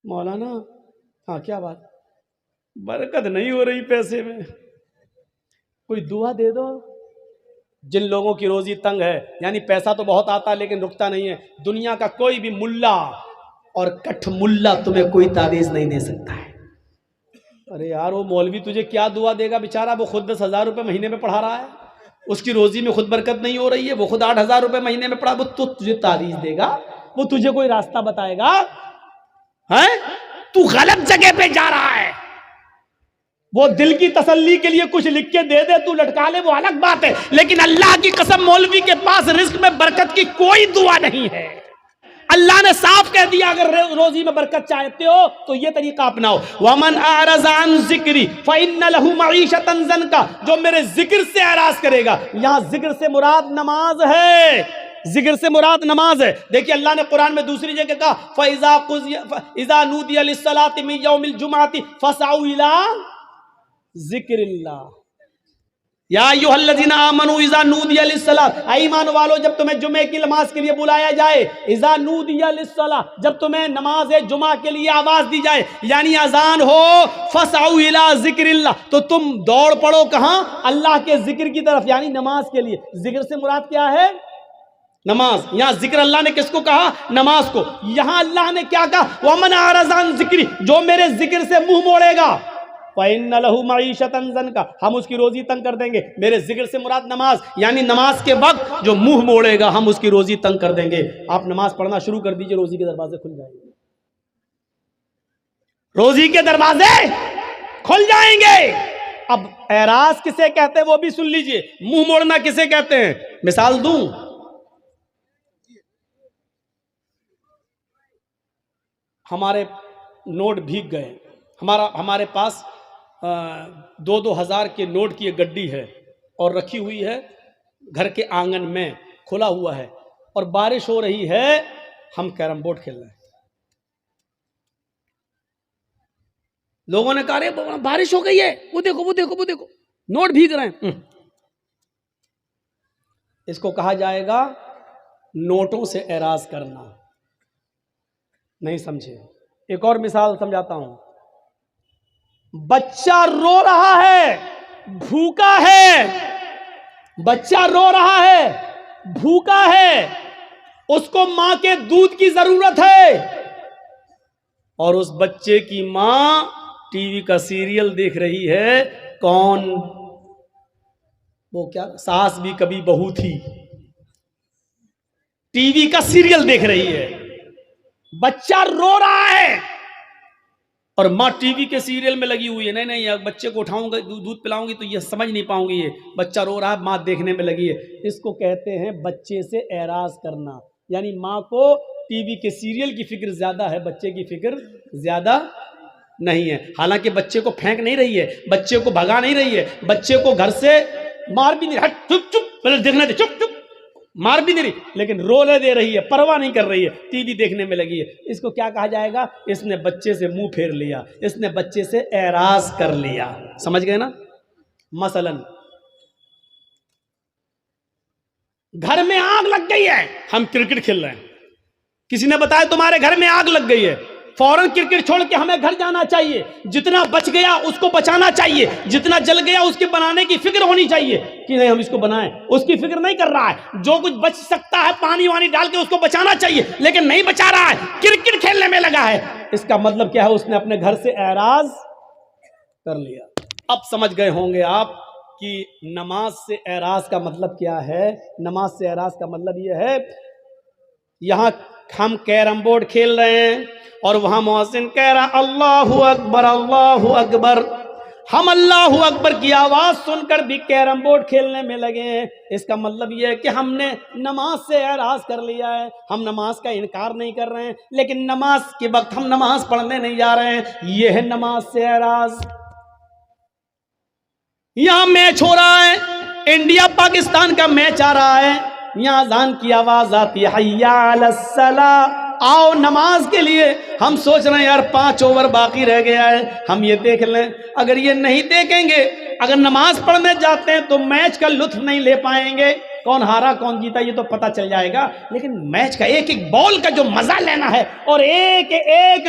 مولانا ہاں کیا بات، برکت نہیں ہو رہی پیسے میں، کوئی دعا دے دو۔ جن لوگوں کی روزی تنگ ہے، یعنی پیسہ تو بہت آتا ہے لیکن رکتا نہیں ہے، دنیا کا کوئی بھی ملا اور کٹھ ملا تمہیں کوئی تعویذ نہیں دے سکتا ہے۔ ارے یار وہ مولوی تجھے کیا دعا دے گا، بیچارہ وہ خود 10,000 روپے مہینے میں پڑھا رہا ہے، اس کی روزی میں خود برکت نہیں ہو رہی ہے، وہ خود 8,000 روپے مہینے میں پڑھا، وہ تو تجھے تعویذ دے گا، وہ تجھے کوئی راستہ بتائے گا؟ تو غلط جگہ پہ جا رہا ہے۔ وہ دل کی تسلی کے لیے کچھ لکھ کے دے دے، تو لٹکا لے، وہ الگ بات ہے، لیکن اللہ کی قسم مولوی کے پاس رزق میں برکت کی کوئی دعا نہیں ہے۔ اللہ نے صاف کہہ دیا اگر روزی میں برکت چاہتے ہو تو یہ طریقہ اپناؤ، وَمَنْ أَعْرَضَ عَنْ ذِكْرِي فَإِنَّ لَهُ مَعِيشَةً ضَنْكَ، جو میرے ذکر سے اعراض کرے گا۔ یہاں ذکر سے مراد نماز ہے، ذکر سے مراد نماز ہے۔ دیکھیے اللہ نے قرآن میں دوسری جگہ کہا فَإِذَا نُودِيَ لِلصَّلَاةِ مِنْ يَوْمِ الْجُمْعَةِ فَاسْعَوْا إِلَىٰ ذِكْرِ اللَّهِ یا ایھا الذین آمنوا اذا نودی للصلاۃ، اے ایمان والو جب تمہیں جمعے کی نماز کے لیے بلایا جائے، اذا نودی للصلاۃ، جب تمہیں نماز جمعہ کے لیے آواز دی جائے، یعنی اذان ہو، فاسعوا الی ذکر اللہ، تو تم دوڑ پڑو کہاں؟ اللہ کے ذکر کی طرف، یعنی نماز کے لیے۔ ذکر سے مراد کیا ہے؟ نماز۔ یہاں ذکر اللہ نے کس کو کہا؟ نماز کو۔ یہاں اللہ نے کیا کہا؟ وَمَنْ أَعْرَضَ عَنْ ذِكْرِي، جو میرے ذکر سے منہ موڑے گا، فَإِنَّ لَهُ مَعِيشَةً ضَنْكَ، ہم اس کی روزی تنگ کر دیں گے۔ میرے ذکر سے مراد نماز، یعنی نماز کے وقت جو منہ موڑے گا ہم اس کی روزی تنگ کر دیں گے۔ آپ نماز پڑھنا شروع کر دیجئے، روزی کے دروازے کھل جائیں گے، روزی کے دروازے کھل جائیں گے۔ اب اعراض کسے کہتے ہیں وہ بھی سن لیجئے، منہ موڑنا کسے کہتے ہیں؟ مثال دوں، ہمارے نوٹ بھیگ گئے، ہمارے پاس 2,000 کے نوٹ کی ایک گڈی ہے اور رکھی ہوئی ہے گھر کے آنگن میں، کھلا ہوا ہے، اور بارش ہو رہی ہے، ہم کیرم بورڈ کھیل رہے ہیں۔ لوگوں نے کہا رے بارش ہو گئی ہے، وہ دیکھو وہ دیکھو وہ دیکھو، نوٹ بھیگ رہے ہیں۔ اس کو کہا جائے گا نوٹوں سے اعراض کرنا۔ نہیں سمجھے؟ ایک اور مثال سمجھاتا ہوں۔ بچہ رو رہا ہے، بھوکا ہے، بچہ رو رہا ہے، بھوکا ہے، اس کو ماں کے دودھ کی ضرورت ہے، اور اس بچے کی ماں ٹی وی کا سیریل دیکھ رہی ہے، کون؟ وہ کیا، ساس بھی کبھی بہو تھی، ٹی وی کا سیریل دیکھ رہی ہے، بچہ رو رہا ہے اور ماں ٹی وی کے سیریل میں لگی ہوئی ہے۔ نہیں نہیں، بچے کو اٹھاؤں گا، دودھ پلاؤں گی تو یہ سمجھ نہیں پاؤں گی، یہ بچہ رو رہا ہے، ماں دیکھنے میں لگی ہے۔ اس کو کہتے ہیں بچے سے اعراض کرنا، یعنی ماں کو ٹی وی کے سیریل کی فکر زیادہ ہے، بچے کی فکر زیادہ نہیں ہے۔ حالانکہ بچے کو پھینک نہیں رہی ہے، بچے کو بھگا نہیں رہی ہے، بچے کو گھر سے مار بھی نہیں، ہٹ چپ چپ پہلے دیکھنے دے، چپ چپ، مار بھی نہیں رہی، لیکن رولے دے رہی ہے، پرواہ نہیں کر رہی ہے، ٹی وی دیکھنے میں لگی ہے۔ اس کو کیا کہا جائے گا؟ اس نے بچے سے منہ پھیر لیا، اس نے بچے سے اعراض کر لیا۔ سمجھ گئے نا؟ مثلا گھر میں آگ لگ گئی ہے، ہم کرکٹ کھیل رہے ہیں، کسی نے بتایا تمہارے گھر میں آگ لگ گئی ہے، فوراً کرکٹ چھوڑ کے ہمیں گھر جانا چاہیے، جتنا بچ گیا اس کو بچانا چاہیے، جتنا جل گیا اس کے بنانے کی فکر ہونی چاہیے کہ نہیں ہم اس کو بنائیں۔ اس کی فکر نہیں کر رہا ہے، جو کچھ بچ سکتا ہے پانی وانی ڈال کے اس کو بچانا چاہیے، لیکن نہیں بچا رہا ہے، کرکٹ کھیلنے میں لگا ہے۔ اس کا مطلب کیا ہے؟ اس نے اپنے گھر سے اعراض کر لیا۔ اب سمجھ گئے ہوں گے آپ کہ نماز سے اعراض کا مطلب کیا ہے۔ نماز سے اعراض کا مطلب یہ ہے، یہاں ہم کیرم بورڈ کھیل رہے ہیں اور وہاں مؤذن کہہ رہا اللہ اکبر اللہ اکبر، ہم اللہ اکبر کی آواز سن کر بھی کیرم بورڈ کھیلنے میں لگے ہیں۔ اس کا مطلب یہ ہے کہ ہم نے نماز سے اعراض کر لیا ہے، ہم نماز کا انکار نہیں کر رہے ہیں، لیکن نماز کے وقت ہم نماز پڑھنے نہیں جا رہے ہیں، یہ ہے نماز سے اعراض۔ یہاں میچ ہو رہا ہے، انڈیا پاکستان کا میچ آ رہا ہے، یہاں اذان کی آواز آتی ہے حی علی الصلاۃ، آؤ نماز کے لیے۔ ہم سوچ رہے ہیں یار 5 اوور باقی رہ گیا ہے، ہم یہ دیکھ لیں۔ اگر یہ نہیں دیکھیں گے، اگر نماز پڑھنے جاتے ہیں تو میچ کا لطف نہیں لے پائیں گے، کون ہارا کون جیتا یہ تو پتہ چل جائے گا، لیکن میچ کا ایک ایک بال کا جو مزہ لینا ہے اور ایک ایک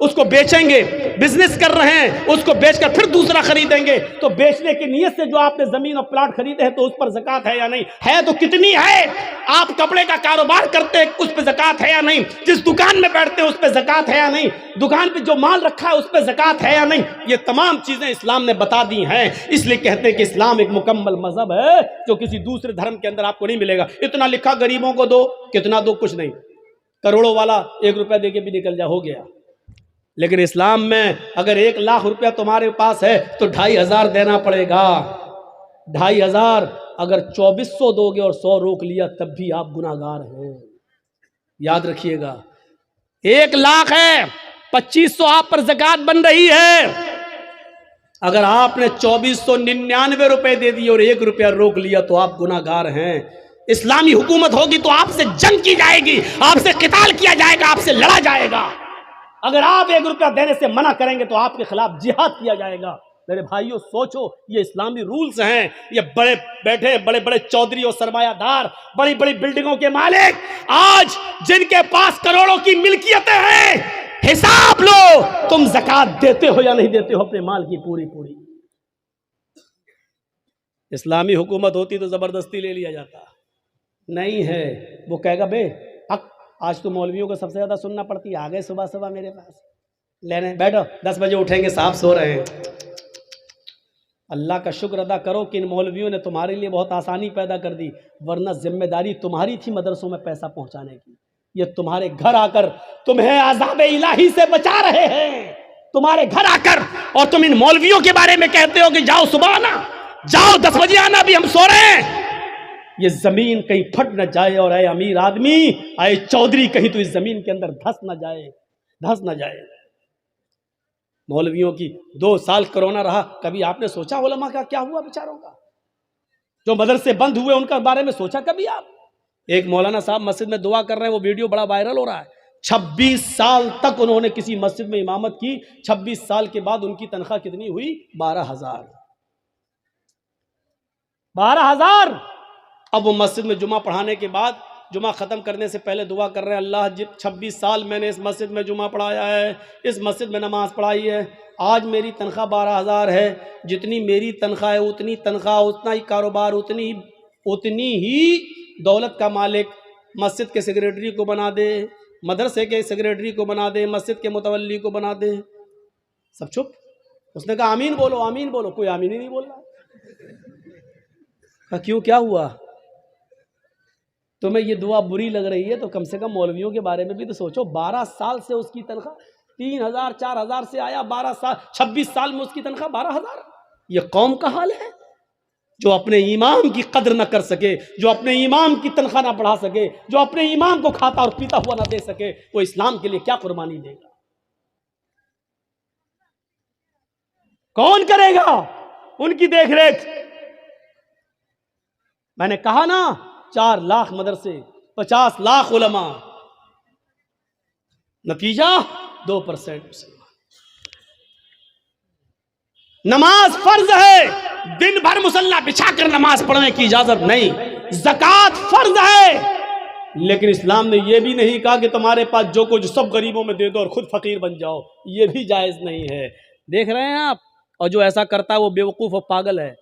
اس کو بیچیں گے، بزنس کر رہے ہیں، اس کو بیچ کر پھر دوسرا خریدیں گے، تو بیچنے کی نیت سے جو آپ نے زمین اور پلاٹ خریدے ہیں تو اس پر زکوٰۃ ہے یا نہیں ہے؟ تو کتنی ہے؟ آپ کپڑے کا کاروبار کرتے ہیں، اس پہ زکوٰۃ ہے یا نہیں؟ جس دکان میں بیٹھتے ہیں اس پہ زکوٰۃ ہے یا نہیں؟ دکان پہ جو مال رکھا ہے اس پہ زکوٰۃ ہے یا نہیں؟ یہ تمام چیزیں اسلام نے بتا دی ہیں، اس لیے کہتے ہیں کہ اسلام ایک مکمل مذہب ہے جو کسی دوسرے دھرم کے اندر آپ کو نہیں ملے گا۔ اتنا لکھا غریبوں کو دو، کتنا دو؟ کچھ نہیں، کروڑوں والا 1 روپیہ دے کے بھی نکل جا، ہو گیا۔ لیکن اسلام میں اگر 1 لاکھ روپیہ تمہارے پاس ہے تو 2500 دینا پڑے گا، 2500۔ اگر 2400 دو گے اور 100 روک لیا تب بھی آپ گناہگار ہیں، یاد رکھیے گا۔ 1 لاکھ ہے، 2500 آپ پر زکوٰۃ بن رہی ہے، اگر آپ نے 2499 روپے دے دیے اور 1 روپیہ روک لیا تو آپ گناہگار ہیں۔ اسلامی حکومت ہوگی تو آپ سے جنگ کی جائے گی، آپ سے قتال کیا جائے گا، آپ سے لڑا جائے گا۔ اگر آپ 1 روپیہ دینے سے منع کریں گے تو آپ کے خلاف جہاد کیا جائے گا۔ میرے بھائیوں سوچو، یہ اسلامی رولز ہیں۔ یہ بڑے بیٹھے بڑے بڑے چودھری اور سرمایہ دار، بڑی بڑی بلڈنگوں کے مالک، آج جن کے پاس کروڑوں کی ملکیتیں ہیں، حساب لو تم زکوٰۃ دیتے ہو یا نہیں دیتے ہو اپنے مال کی پوری پوری۔ اسلامی حکومت ہوتی تو زبردستی لے لیا جاتا، نہیں ہے۔ وہ کہے گا بے آج تو مولویوں کو سب سے زیادہ سننا پڑتی ہے، آگے صبح صبح میرے پاس لینے بیٹھو، 10 بجے اٹھیں گے، صاحب سو رہے ہیں۔ اللہ کا شکر ادا کرو کہ ان مولویوں نے تمہارے لیے بہت آسانی پیدا کر دی، ورنہ ذمہ داری تمہاری تھی مدرسوں میں پیسہ پہنچانے کی۔ یہ تمہارے گھر آ کر تمہیں عذاب الہی سے بچا رہے ہیں، تمہارے گھر آ کر، اور تم ان مولویوں کے بارے میں کہتے ہو کہ جاؤ صبح آنا، جاؤ 10 بجے آنا، بھی ہم سو رہے ہیں۔ یہ زمین کہیں پھٹ نہ جائے، اور اے امیر آدمی، اے چودھری، کہیں تو اس زمین کے اندر دھس نہ جائے۔ مولویوں کی 2 سال کرونا رہا، کبھی آپ نے سوچا علماء کا کیا ہوا بیچاروں کا؟ جو مدرسے بند ہوئے ان کا بارے میں سوچا کبھی آپ؟ ایک مولانا صاحب مسجد میں دعا کر رہے ہیں، وہ ویڈیو بڑا وائرل ہو رہا ہے۔ 26 سال تک انہوں نے کسی مسجد میں امامت کی، 26 سال کے بعد ان کی تنخواہ کتنی ہوئی؟ 12,000۔ 12,000۔ اب وہ مسجد میں جمعہ پڑھانے کے بعد، جمعہ ختم کرنے سے پہلے دعا کر رہے ہیں، اللہ 26 سال میں نے اس مسجد میں جمعہ پڑھایا ہے، اس مسجد میں نماز پڑھائی ہے، آج میری تنخواہ 12,000 ہے، جتنی میری تنخواہ ہے اتنی تنخواہ، اتنا ہی کاروبار، اتنی ہی دولت کا مالک مسجد کے سیکریٹری کو بنا دے، مدرسے کے سیکریٹری کو بنا دے، مسجد کے متولی کو بنا دے۔ سب چپ۔ اس نے کہا آمین بولو، آمین بولو، کوئی آمین ہی نہیں بول رہا۔ کہا کیوں، کیا ہوا؟ تمہیں یہ دعا بری لگ رہی ہے تو کم سے کم مولویوں کے بارے میں بھی تو سوچو۔ 12 سال سے اس کی تنخواہ 3,000 4,000 سے آیا، 12 سال 26 سال میں اس کی تنخواہ 12,000۔ یہ قوم کا حال ہے جو اپنے امام کی قدر نہ کر سکے، جو اپنے امام کی تنخواہ نہ بڑھا سکے، جو اپنے امام کو کھاتا اور پیتا ہوا نہ دے سکے، وہ اسلام کے لیے کیا قربانی دے گا؟ کون کرے گا ان کی دیکھ ریکھ؟ میں نے کہا نا، 4 لاکھ مدرسے، 50 لاکھ علماء، نتیجہ 2% مسلمان۔ نماز فرض ہے، دن بھر مصلی بچھا کر نماز پڑھنے کی اجازت نہیں۔ زکوٰۃ فرض ہے، لیکن اسلام نے یہ بھی نہیں کہا کہ تمہارے پاس جو کچھ سب غریبوں میں دے دو اور خود فقیر بن جاؤ، یہ بھی جائز نہیں ہے۔ دیکھ رہے ہیں آپ، اور جو ایسا کرتا ہے وہ بیوقوف اور پاگل ہے۔